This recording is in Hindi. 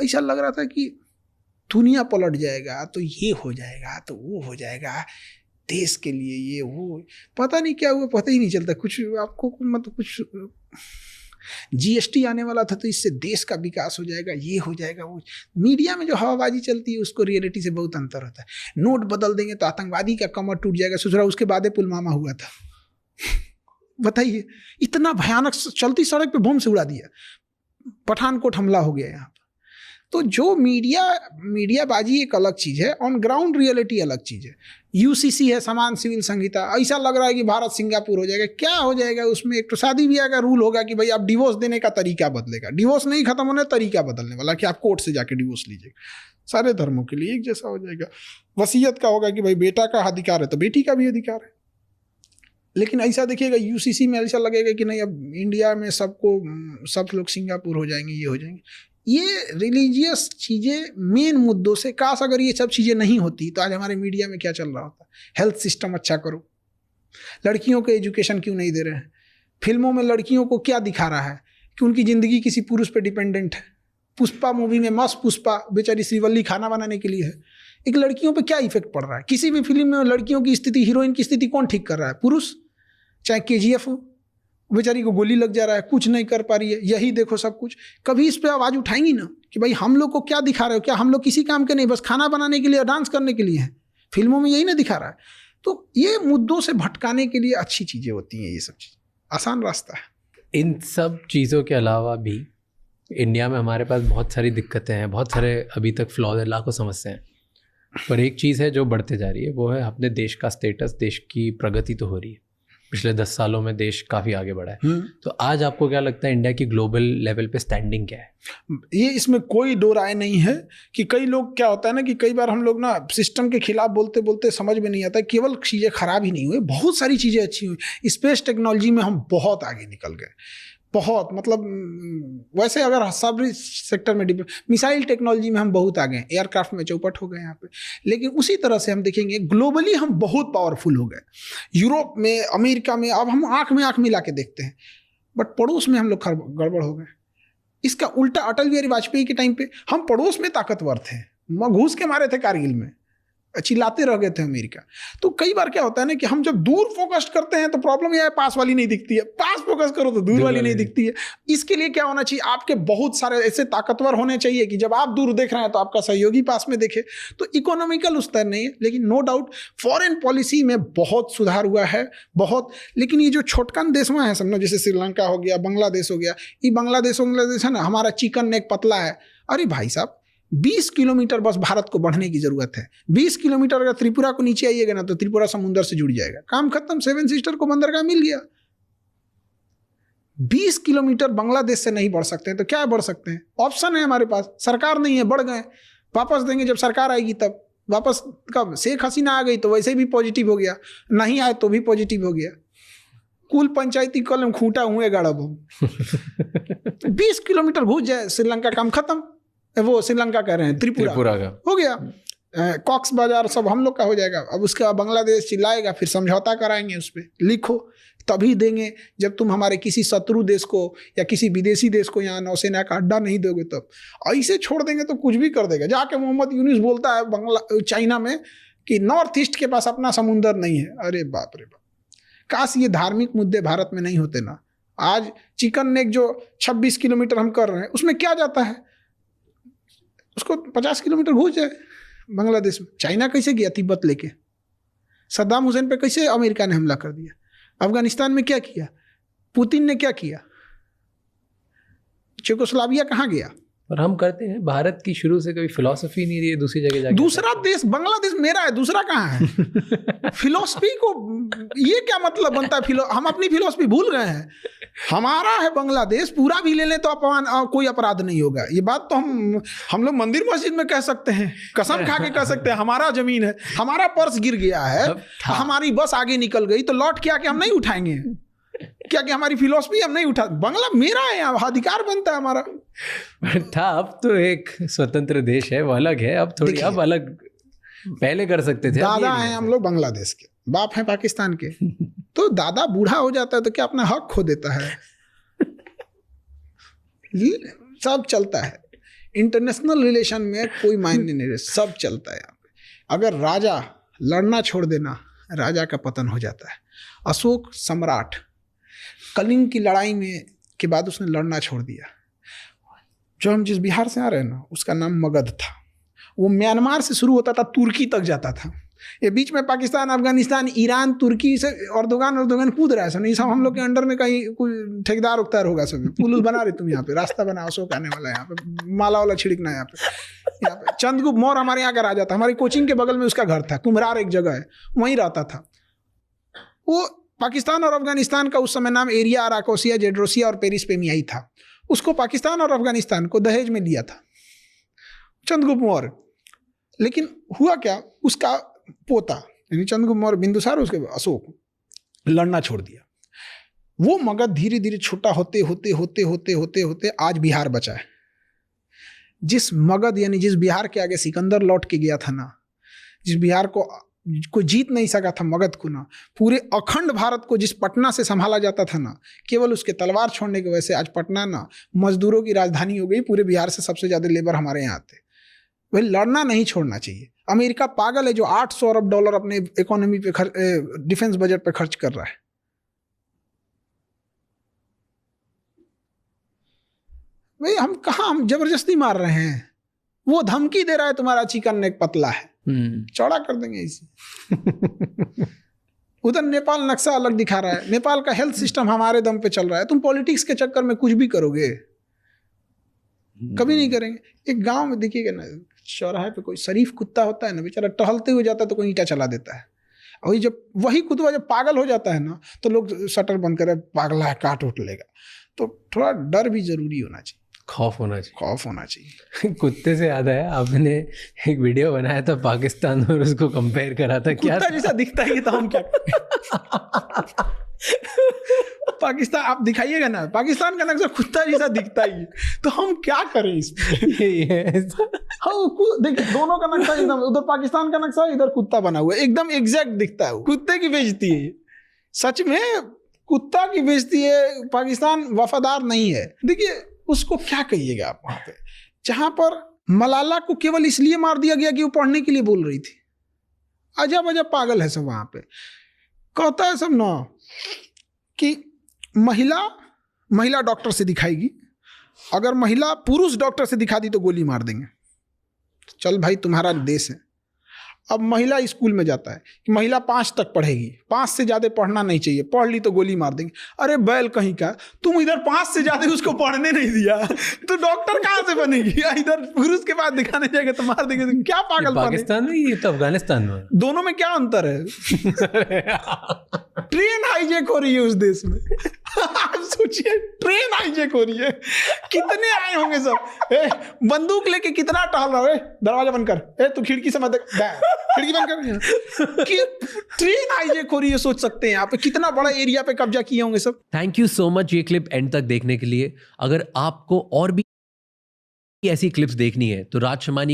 ऐसा लग रहा था कि दुनिया पलट जाएगा, तो ये हो जाएगा, तो वो हो जाएगा, देश के लिए ये वो, पता नहीं क्या हुआ, पता ही नहीं चलता कुछ आपको, मतलब कुछ जीएसटी आने वाला था तो इससे देश का विकास हो जाएगा, ये हो जाएगा, वो। मीडिया में जो हवाबाजी चलती है उसको रियलिटी से बहुत अंतर होता है। नोट बदल देंगे तो आतंकवादी का कमर टूट जाएगा, सोच रहा उसके बाद पुलवामा हुआ था। बताइए, इतना भयानक, चलती सड़क पे बम से उड़ा दिया, पठानकोट हमला हो गया यहाँ पर। तो जो मीडियाबाजी एक अलग चीज है, ऑन ग्राउंड रियलिटी अलग चीज है। यूसीसी है, समान सिविल संहिता, ऐसा लग रहा है कि भारत सिंगापुर हो जाएगा। क्या हो जाएगा उसमें? एक तो शादी ब्याह का रूल होगा कि भाई आप डिवोर्स देने का तरीका बदलेगा, डिवोर्स नहीं खत्म होने, तरीका बदलने वाला कि आप कोर्ट से जाके डिवोर्स लीजिएगा। सारे धर्मों के लिए एक जैसा हो जाएगा। वसीयत का होगा कि भाई बेटा का अधिकार है तो बेटी का भी अधिकार है। लेकिन ऐसा देखिएगा यूसीसी में ऐसा लगेगा कि नहीं, अब इंडिया में सब लोग सिंगापुर हो जाएंगे, ये हो जाएंगे। ये रिलीजियस चीज़ें मेन मुद्दों से, काश अगर ये सब चीज़ें नहीं होती तो आज हमारे मीडिया में क्या चल रहा होता। हेल्थ सिस्टम अच्छा करो, लड़कियों को एजुकेशन क्यों नहीं दे रहे हैं? फिल्मों में लड़कियों को क्या दिखा रहा है कि उनकी ज़िंदगी किसी पुरुष पे डिपेंडेंट है। पुष्पा मूवी में मस्त पुष्पा बेचारी श्रीवल्ली खाना बनाने के लिए है। एक लड़कियों पे क्या इफेक्ट पड़ रहा है? किसी भी फिल्म में लड़कियों की स्थिति, हीरोइन की स्थिति कौन ठीक कर रहा है? पुरुष। चाहे केजीएफ हो, बेचारी को गोली लग जा रहा है, कुछ नहीं कर पा रही है, यही देखो सब कुछ। कभी इस पे आवाज उठाएंगी ना कि भाई हम लोग को क्या दिखा रहे हो? क्या हम लोग किसी काम के नहीं, बस खाना बनाने के लिए, डांस करने के लिए हैं? फिल्मों में यही ना दिखा रहा है। तो ये मुद्दों से भटकाने के लिए अच्छी चीजें होती हैं, ये सब चीज आसान रास्ता है। इन सब चीज़ों के अलावा भी इंडिया में हमारे पास बहुत सारी दिक्कतें हैं, बहुत सारे अभी तक फ्लॉज हैं, लाखों समस्याएं हैं। पर एक चीज़ है जो बढ़ते जा रही है, वो है अपने देश का स्टेटस, देश की प्रगति तो हो रही है। पिछले 10 सालों में देश काफ़ी आगे बढ़ा है। तो आज आपको क्या लगता है इंडिया की ग्लोबल लेवल पे स्टैंडिंग क्या है? ये इसमें कोई दो राय नहीं है कि कई लोग, क्या होता है ना कि कई बार हम लोग ना सिस्टम के खिलाफ बोलते बोलते समझ में नहीं आता, केवल चीज़ें खराब ही नहीं हुई, बहुत सारी चीज़ें अच्छी हुई। स्पेस टेक्नोलॉजी में हम बहुत आगे निकल गए, बहुत, मतलब वैसे अगर सब सेक्टर में मिसाइल टेक्नोलॉजी में हम बहुत आगे हैं, एयरक्राफ्ट में चौपट हो गए यहाँ पे। लेकिन उसी तरह से हम देखेंगे ग्लोबली हम बहुत पावरफुल हो गए। यूरोप में, अमेरिका में अब हम आंख में आंख मिला के देखते हैं, बट पड़ोस में हम लोग गड़बड़ हो गए। इसका उल्टा अटल बिहारी वाजपेयी के टाइम पे हम पड़ोस में ताकतवर थे, घूस के मारे थे कारगिल में, चिल्लाते रह गए थे अमेरिका। तो कई बार क्या होता है ना कि हम जब दूर फोकस करते हैं तो प्रॉब्लम यह है, पास वाली नहीं दिखती है, पास फोकस करो तो दूर वाली नहीं दिखती है। इसके लिए क्या होना चाहिए? आपके बहुत सारे ऐसे ताकतवर होने चाहिए कि जब आप दूर देख रहे हैं तो आपका सहयोगी पास में देखे। तो इकोनॉमिकल उस तरह नहीं है, लेकिन नो डाउट फॉरेन पॉलिसी में बहुत सुधार हुआ है, बहुत। लेकिन ये जो छोटकन देश में है, समझो जैसे श्रीलंका हो गया, बांग्लादेश हो गया, ये बांग्लादेश है ना, हमारा चिकन नेक पतला है। अरे भाई साहब, 20 किलोमीटर बस भारत को बढ़ने की जरूरत है। 20 किलोमीटर अगर त्रिपुरा को नीचे आइएगा ना तो त्रिपुरा समुद्र से जुड़ जाएगा, काम खत्म। 7 सिस्टर को बंदरगाह मिल गया। 20 किलोमीटर बांग्लादेश से नहीं बढ़ सकते हैं तो क्या बढ़ सकते हैं? ऑप्शन है हमारे पास, सरकार नहीं है, बढ़ गए। वापस देंगे जब सरकार आएगी तब। वापस कब? शेख हसीना आ गई तो वैसे भी पॉजिटिव हो गया, नहीं आए तो भी पॉजिटिव हो गया। कुल पंचायती कलम खूंटा हुए गाड़ब। 20 किलोमीटर घुस जाए श्रीलंका, काम खत्म। वो श्रीलंका कह रहे हैं, त्रिपुरा का हो गया। कॉक्स बाजार सब हम लोग का हो जाएगा। अब उसके बाद बांग्लादेश चिल्लाएगा, फिर समझौता कराएंगे, उस पर लिखो तभी देंगे जब तुम हमारे किसी शत्रु देश को या किसी विदेशी देश को यहाँ नौसेना का अड्डा नहीं दोगे तब। ऐसे छोड़ देंगे तो कुछ भी कर देगा। जाके मोहम्मद यूनुस बोलता है चाइना में कि नॉर्थ ईस्ट के पास अपना समुंदर नहीं है। अरे बाप रे बाप, काश ये धार्मिक मुद्दे भारत में नहीं होते ना। आज चिकन नेक जो 26 किलोमीटर हम कर रहे हैं उसमें क्या जाता है? उसको 50 किलोमीटर घुस जाए बांग्लादेश में। चाइना कैसे गया तिब्बत लेके? सद्दाम हुसैन पे कैसे अमेरिका ने हमला कर दिया? अफगानिस्तान में क्या किया? पुतिन ने क्या किया? चेकोस्लोवाकिया कहाँ गया? और हम करते हैं। भारत की शुरू से कभी फिलॉसफी नहीं रही है दूसरी जगह जाके। दूसरा देश बांग्लादेश मेरा है, दूसरा कहाँ है? फिलॉसफी को ये क्या मतलब बनता है? हम अपनी फिलॉसफी भूल गए हैं। हमारा है बांग्लादेश, पूरा भी ले लें तो कोई अपराध नहीं होगा। ये बात तो हम लोग मंदिर मस्जिद में कह सकते हैं, कसम खा के कह सकते हैं। हमारा जमीन है, हमारा पर्स गिर गया है, हमारी बस आगे निकल गई तो लौट के आके हम नहीं उठाएंगे क्या? कि हमारी फिलॉसफी हम नहीं उठा, बांग्ला मेरा है, अधिकार बनता है हमारा। था, अब तो एक स्वतंत्र देश है, वो अलग है। अब थोड़ी अब अलग, पहले कर सकते थे। दादा हैं हम लोग बांग्लादेश के, बाप हैं पाकिस्तान के। तो दादा बूढ़ा हो जाता है तो क्या अपना हक खो देता है? सब चलता है। इंटरनेशनल रिलेशन में कोई मायने नहीं रहे, सब चलता है यहाँ पे। अगर राजा लड़ना छोड़ देना, राजा का पतन हो जाता है। अशोक सम्राट कलिंग की लड़ाई में के बाद उसने लड़ना छोड़ दिया। जो हम जिस बिहार से आ रहे हैं ना, उसका नाम मगध था। वो म्यांमार से शुरू होता था, तुर्की तक जाता था। ये बीच में पाकिस्तान, अफगानिस्तान, ईरान, तुर्की से अर्दोगान कूद रहा है। सब ये सब हम लोग के अंडर में कहीं कोई ठेकेदार उकतार होगा। सब पुल बना रहे तुम यहाँ पे, रास्ता बना, अशोक आने वाला है यहाँ पे, माला वाला छिड़कना है यहाँ पे। चंद्रगुप्त मौर्य हमारे यहाँ का राजा था। हमारी कोचिंग के बगल में उसका घर था, कुम्हरार एक जगह है, वहीं रहता था वो। पाकिस्तान और अफगानिस्तान का उस समय नाम एरिया, अराकोसिया, जेड्रोसिया और पेरिसपेमियाई था। उसको पाकिस्तान और अफगानिस्तान को दहेज में दिया था चंद्रगुप्त मौर्य। लेकिन हुआ क्या, उसका पोता यानी चंद्रगुप्त मौर्य बिंदुसार, उसके अशोक लड़ना छोड़ दिया। वो मगध धीरे धीरे छोटा होते होते होते होते होते होते आज बिहार बचा है। जिस मगध यानी जिस बिहार के आगे सिकंदर लौट के गया था ना, जिस बिहार को कोई जीत नहीं सका था मगध को ना, पूरे अखंड भारत को जिस पटना से संभाला जाता था ना, केवल उसके तलवार छोड़ने की वजह से आज पटना ना मजदूरों की राजधानी हो गई। पूरे बिहार से सबसे ज्यादा लेबर हमारे यहाँ आते। वही लड़ना नहीं छोड़ना चाहिए। अमेरिका पागल है जो $800 अरब अपने इकोनॉमी पे डिफेंस बजट पे खर्च कर रहा है। भाई हम कहाँ, हम जबरदस्ती मार रहे हैं। वो धमकी दे रहा है तुम्हारा चिकन नेक पतला है, चौड़ा कर देंगे इसे। उधर नेपाल नक्शा अलग दिखा रहा है। नेपाल का हेल्थ सिस्टम हमारे दम पे चल रहा है। तुम पॉलिटिक्स के चक्कर में कुछ भी करोगे, कभी नहीं करेंगे। एक गांव में देखिएगा ना, चौराहे पे कोई शरीफ कुत्ता होता है ना, बेचारा टहलते हुए जाता है तो कोई ईंटा चला देता है। और जब वही कुत्ता जब पागल हो जाता है ना, तो लोग शटर बंद करे, पागल है, काट उठ लेगा। तो थोड़ा डर भी जरूरी होना चाहिए, खौफ होना चाहिए, खौफ होना चाहिए। कुत्ते से याद आया, आपने एक वीडियो बनाया था पाकिस्तान और उसको कंपेयर करा था। क्या कुत्ता जैसा दिखता है तो हम क्या पाकिस्तान आप दिखाइएगा ना, पाकिस्तान का नक्शा कुत्ता जैसा दिखता ही, तो हम क्या करें इसमें। देखिए दोनों का नक्शा एकदम, उधर पाकिस्तान का नक्शा, इधर कुत्ता बना हुआ है, एकदम एग्जैक्ट दिखता है। कुत्ते की बेइज्जती है, सच में कुत्ता की बेइज्जती है। पाकिस्तान वफादार नहीं है। देखिए उसको क्या कहिएगा आप, वहां पे जहां पर मलाला को केवल इसलिए मार दिया गया कि वो पढ़ने के लिए बोल रही थी। अजब अजब पागल है सब वहां पे। कहता है सब ना कि महिला डॉक्टर से दिखाएगी, अगर महिला पुरुष डॉक्टर से दिखा दी तो गोली मार देंगे। चल भाई तुम्हारा देश है। अब महिला स्कूल में जाता है कि महिला 5 तक पढ़ेगी, 5 से ज़्यादा पढ़ना नहीं चाहिए, पढ़ ली तो गोली मार देंगे। अरे बैल कहीं का, तुम इधर 5 से ज़्यादा उसको पढ़ने नहीं दिया तो डॉक्टर कहाँ से बनेगी? इधर पुरुष के पास दिखाने जाएगा तो मार देंगे। तो क्या पागल पाकिस्तान में, ये तो अफगानिस्तान में, दोनों में क्या अंतर है? ट्रेन हाईजैक हो रही है उस देश में। आप सोचिए, ट्रेन हाईजैक हो रही है, कितने आए होंगे सब। बंदूक लेके कितना टहल रहा है, दरवाजा बंद कर, तू खिड़की से मत, खिड़की बंद कर। कि ट्रेन हाईजैक हो रही है, सोच सकते हैं आप कितना बड़ा एरिया पे कब्जा किए होंगे सब। थैंक यू सो मच ये क्लिप एंड तक देखने के लिए। अगर आपको और भी ऐसी क्लिप्स देखनी है तो राज शमानी